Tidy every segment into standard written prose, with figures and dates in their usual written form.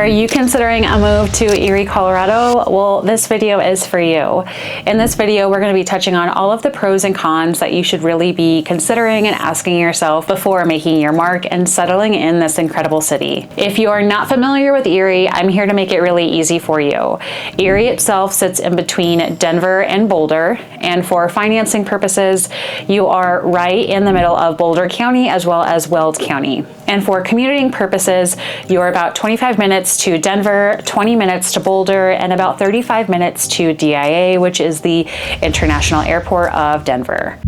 Are you considering a move to Erie, Colorado? Well, this video is for you. In this video, we're going to be touching on all of the pros and cons that you should really be considering and asking yourself before making your mark and settling in this incredible city. If you are not familiar with Erie, I'm here to make it really easy for you. Erie itself sits in between Denver and Boulder, and for financing purposes, you are right in the middle of Boulder County as well as Weld County. And for commuting purposes, you're about 25 minutes to Denver, 20 minutes to Boulder, and about 35 minutes to DIA, which is the International Airport of Denver.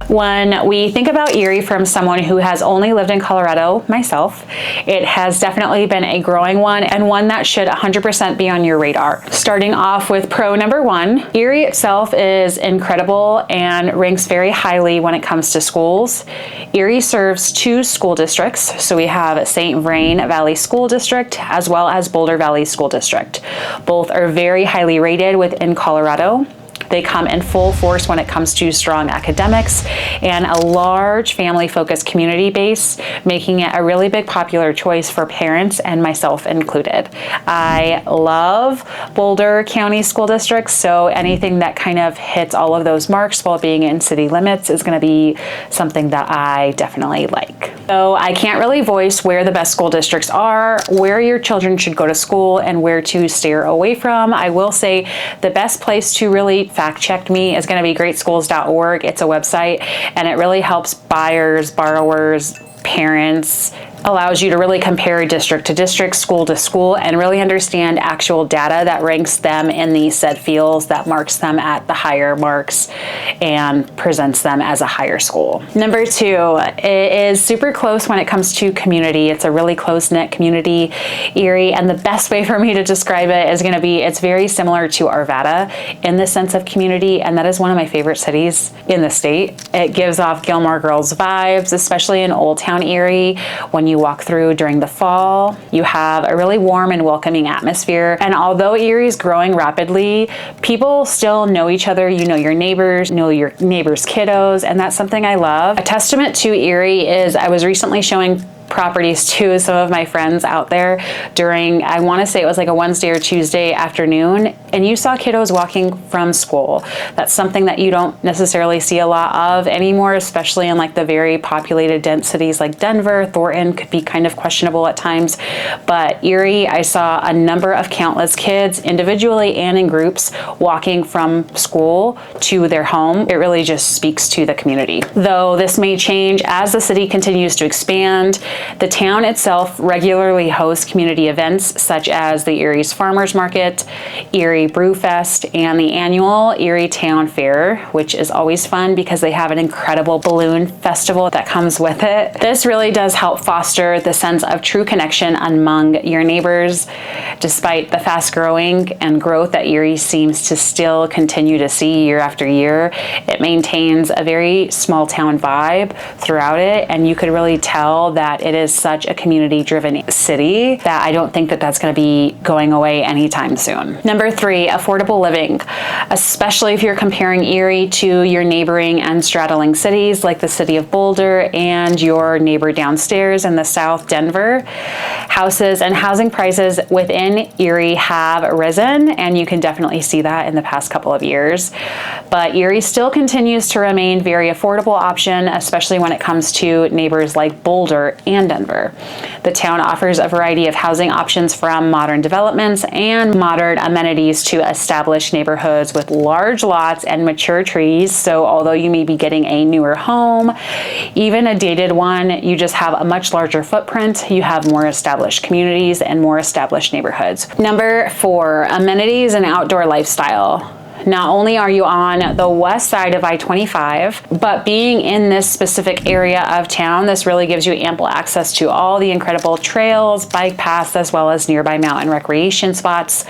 When we think about Erie from someone who has only lived in Colorado, myself, it has definitely been a growing one and one that should 100% be on your radar. Starting off with pro number one, Erie itself is incredible and ranks very highly when it comes to schools. Erie serves two school districts, so we have St. Vrain Valley School District as well as Boulder Valley School District. Both are very highly rated within Colorado. They come in full force when it comes to strong academics and a large family-focused community base, making it a really big popular choice for parents and myself included. I love Boulder County school districts, so anything that kind of hits all of those marks while being in city limits is going to be something that I definitely like. So I can't really voice where the best school districts are, where your children should go to school, and where to steer away from. I will say the best place to really fact-check me is going to be greatschools.org. It's a website and it really helps buyers, borrowers, parents, allows you to really compare district to district, school to school, and really understand actual data that ranks them in the said fields, that marks them at the higher marks and presents them as a higher school. Number two, it is super close when it comes to community. It's a really close-knit community, Erie, and the best way for me to describe it is going to be it's very similar to Arvada in the sense of community, and that is one of my favorite cities in the state. It gives off Gilmore Girls vibes, especially in Old Town Erie. When you walk through during the fall, you have a really warm and welcoming atmosphere. And although Erie is growing rapidly, people still know each other. You know your neighbors, know your neighbors' kiddos, and that's something I love. A testament to Erie is I was recently showing properties to some of my friends out there during, I want to say it was like a Wednesday or Tuesday afternoon, and you saw kiddos walking from school. That's something that you don't necessarily see a lot of anymore, especially in like the very populated dense cities like Denver. Thornton could be kind of questionable at times, but Erie, I saw a number of countless kids individually and in groups walking from school to their home. It really just speaks to the community. Though this may change as the city continues to expand, the town itself regularly hosts community events such as the Erie's Farmers Market, Erie Brew Fest, and the annual Erie Town Fair, which is always fun because they have an incredible balloon festival that comes with it. This really does help foster the sense of true connection among your neighbors. Despite the fast growing and growth that Erie seems to still continue to see year after year, it maintains a very small town vibe throughout it, and you could really tell that it is such a community-driven city that I don't think that that's going to be going away anytime soon. Number three, affordable living, especially if you're comparing Erie to your neighboring and straddling cities like the city of Boulder and your neighbor downstairs in the south, Denver. Houses and housing prices within Erie have risen, and you can definitely see that in the past couple of years. But Erie still continues to remain a very affordable option, especially when it comes to neighbors like Boulder and Denver. The town offers a variety of housing options from modern developments and modern amenities to established neighborhoods with large lots and mature trees. So although you may be getting a newer home, even a dated one, you just have a much larger footprint. You have more established communities and more established neighborhoods. Number four, amenities and outdoor lifestyle. Not only are you on the west side of I-25, but being in this specific area of town, this really gives you ample access to all the incredible trails, bike paths, as well as nearby mountain recreation spots.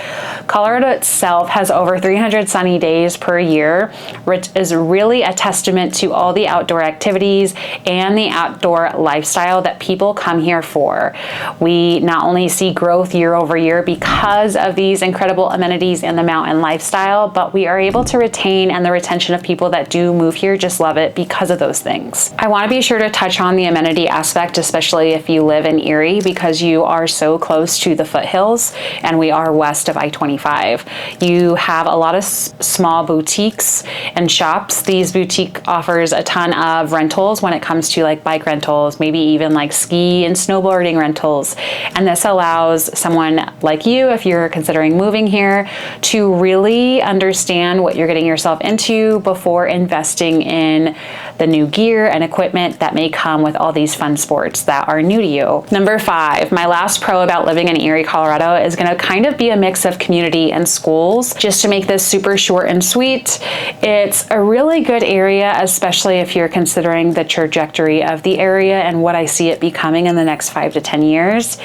Colorado itself has over 300 sunny days per year, which is really a testament to all the outdoor activities and the outdoor lifestyle that people come here for. We not only see growth year over year because of these incredible amenities and the mountain lifestyle, but we we are able to retain, and the retention of people that do move here just love it because of those things. I want to be sure to touch on the amenity aspect, especially if you live in Erie, because you are so close to the foothills and we are west of I-25. You have a lot of small boutiques and shops. These boutique offers a ton of rentals when it comes to like bike rentals, maybe even like ski and snowboarding rentals. And this allows someone like you, if you're considering moving here, to really understand what you're getting yourself into before investing in the new gear and equipment that may come with all these fun sports that are new to you. Number 5, my last pro about living in Erie, Colorado is going to kind of be a mix of community and schools. Just to make this super short and sweet, it's a really good area, especially if you're considering the trajectory of the area and what I see it becoming in the next 5 to 10 years.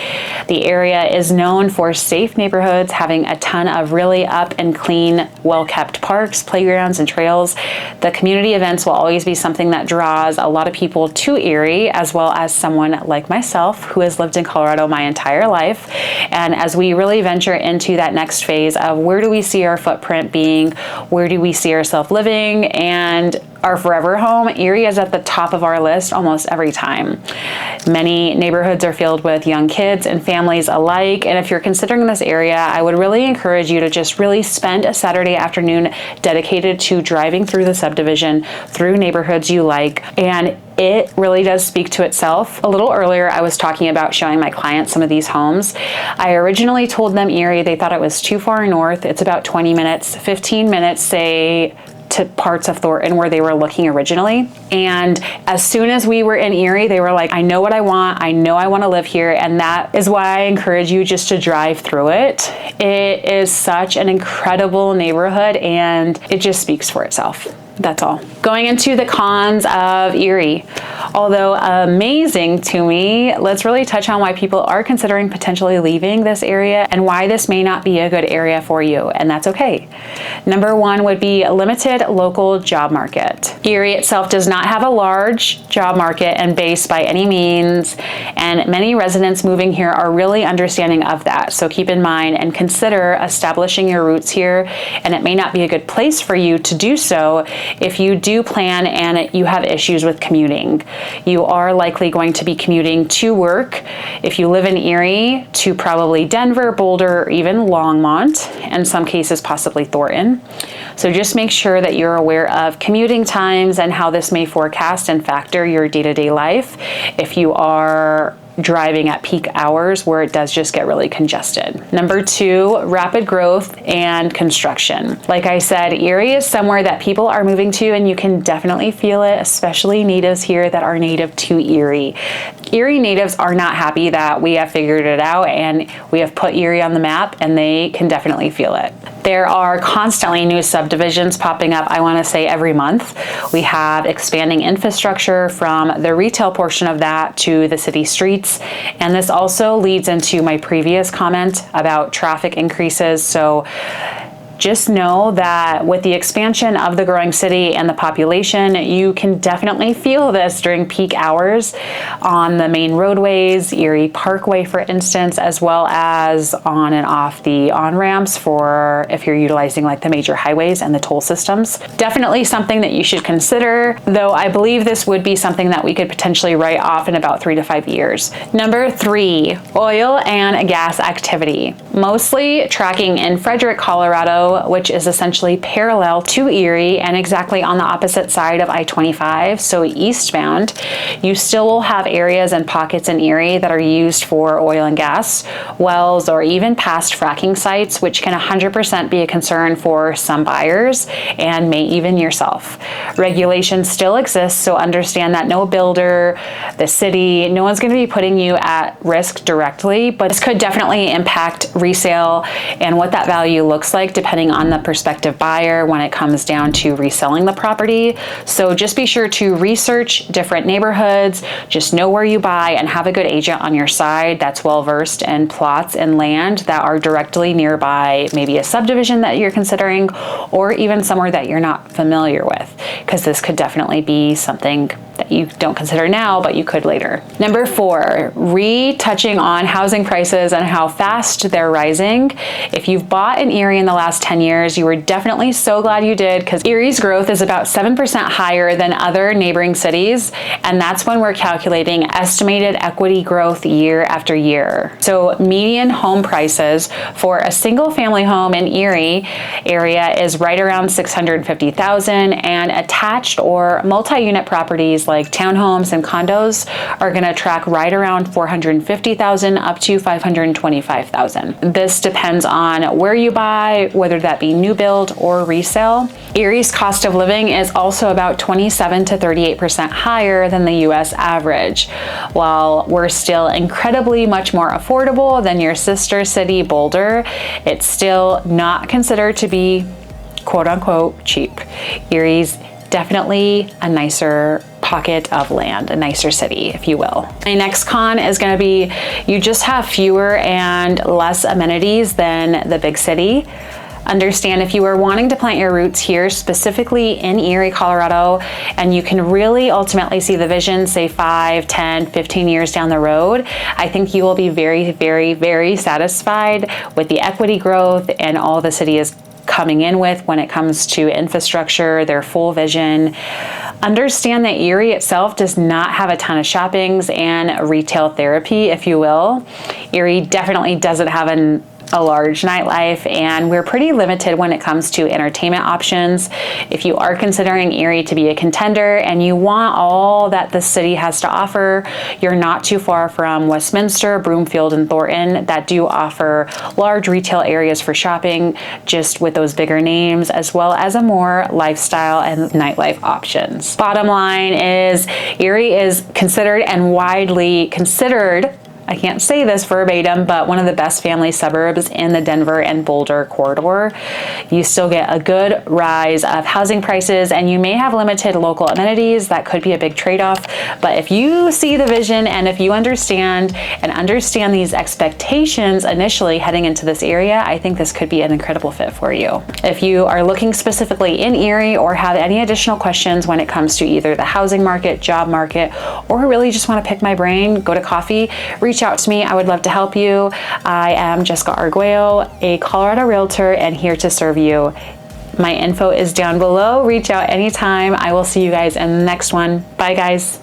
The area is known for safe neighborhoods, having a ton of really up and clean, well-kept parks, playgrounds, and trails. The community events will always be something that draws a lot of people to Erie, as well as someone like myself who has lived in Colorado my entire life. And as we really venture into that next phase of where do we see our footprint being, where do we see ourselves living, and our forever home, Erie is at the top of our list almost every time. Many neighborhoods are filled with young kids and families alike, and if you're considering this area, I would really encourage you to just really spend a Saturday afternoon dedicated to driving through the subdivision, through neighborhoods you like, and it really does speak to itself. A little earlier, I was talking about showing my clients some of these homes. I originally told them Erie, they thought it was too far north. It's about 20 minutes, 15 minutes, say, to parts of Thornton where they were looking originally. And as soon as we were in Erie, they were like, I know what I want. I know I want to live here. And that is why I encourage you just to drive through it. It is such an incredible neighborhood and it just speaks for itself. That's all. Going into the cons of Erie. Although amazing to me, let's really touch on why people are considering potentially leaving this area and why this may not be a good area for you, and that's okay. Number 1 would be a limited local job market. Erie itself does not have a large job market and base by any means, and many residents moving here are really understanding of that. So keep in mind and consider establishing your roots here, and it may not be a good place for you to do so if you do plan and you have issues with commuting. You are likely going to be commuting to work, if you live in Erie, to probably Denver, Boulder, or even Longmont, in some cases possibly Thornton. So just make sure that you're aware of commuting times and how this may forecast and factor your day-to-day life if you are driving at peak hours where it does just get really congested. Number 2, rapid growth and construction. Like I said, Erie is somewhere that people are moving to and you can definitely feel it, especially natives here that are native to Erie. Erie natives are not happy that we have figured it out and we have put Erie on the map, and they can definitely feel it. There are constantly new subdivisions popping up, I want to say every month. We have expanding infrastructure from the retail portion of that to the city streets. And this also leads into my previous comment about traffic increases. So just know that with the expansion of the growing city and the population, you can definitely feel this during peak hours on the main roadways, Erie Parkway, for instance, as well as on and off the on-ramps for if you're utilizing like the major highways and the toll systems. Definitely something that you should consider, though I believe this would be something that we could potentially write off in about 3 to 5 years. Number 3, oil and gas activity. Mostly tracking in Frederick, Colorado, which is essentially parallel to Erie and exactly on the opposite side of I-25, so eastbound. You still will have areas and pockets in Erie that are used for oil and gas wells or even past fracking sites, which can 100% be a concern for some buyers and may even yourself. Regulations still exist, so understand that no builder, the city, no one's going to be putting you at risk directly, but this could definitely impact resale and what that value looks like depending on the prospective buyer when it comes down to reselling the property. So just be sure to research different neighborhoods, just know where you buy, and have a good agent on your side that's well versed in plots and land that are directly nearby, maybe a subdivision that you're considering, or even somewhere that you're not familiar with, because this could definitely be something that that you don't consider now, but you could later. Number 4, retouching on housing prices and how fast they're rising. If you've bought in Erie in the last 10 years, you were definitely so glad you did, because Erie's growth is about 7% higher than other neighboring cities, and that's when we're calculating estimated equity growth year after year. So median home prices for a single family home in Erie area is right around $650,000, and attached or multi-unit properties like townhomes and condos are going to track right around $450,000 up to $525,000. This depends on where you buy, whether that be new build or resale. Erie's cost of living is also about 27 to 38% higher than the US average. While we're still incredibly much more affordable than your sister city, Boulder, it's still not considered to be quote unquote cheap. Erie's definitely a nicer pocket of land, a nicer city, if you will. My next con is going to be you just have fewer and less amenities than the big city. Understand, if you are wanting to plant your roots here, specifically in Erie, Colorado, and you can really ultimately see the vision, say 5, 10, 15 years down the road, I think you will be very, very, very satisfied with the equity growth and all the city is coming in with when it comes to infrastructure, their full vision. Understand that Erie itself does not have a ton of shoppings and retail therapy, if you will. Erie definitely doesn't have a large nightlife, and we're pretty limited when it comes to entertainment options. If you are considering Erie to be a contender and you want all that the city has to offer, you're not too far from Westminster, Broomfield, and Thornton that do offer large retail areas for shopping, just with those bigger names, as well as a more lifestyle and nightlife options. Bottom line is Erie is considered and widely considered, I can't say this verbatim, but one of the best family suburbs in the Denver and Boulder corridor. You still get a good rise of housing prices, and you may have limited local amenities. That could be a big trade-off. But if you see the vision and if you understand these expectations initially heading into this area, I think this could be an incredible fit for you. If you are looking specifically in Erie or have any additional questions when it comes to either the housing market, job market, or really just want to pick my brain, go to coffee, reach out to me. I would love to help you. I am Jessica Arguello, a Colorado realtor, and here to serve you. My info is down below. Reach out anytime. I will see you guys in the next one. Bye, guys.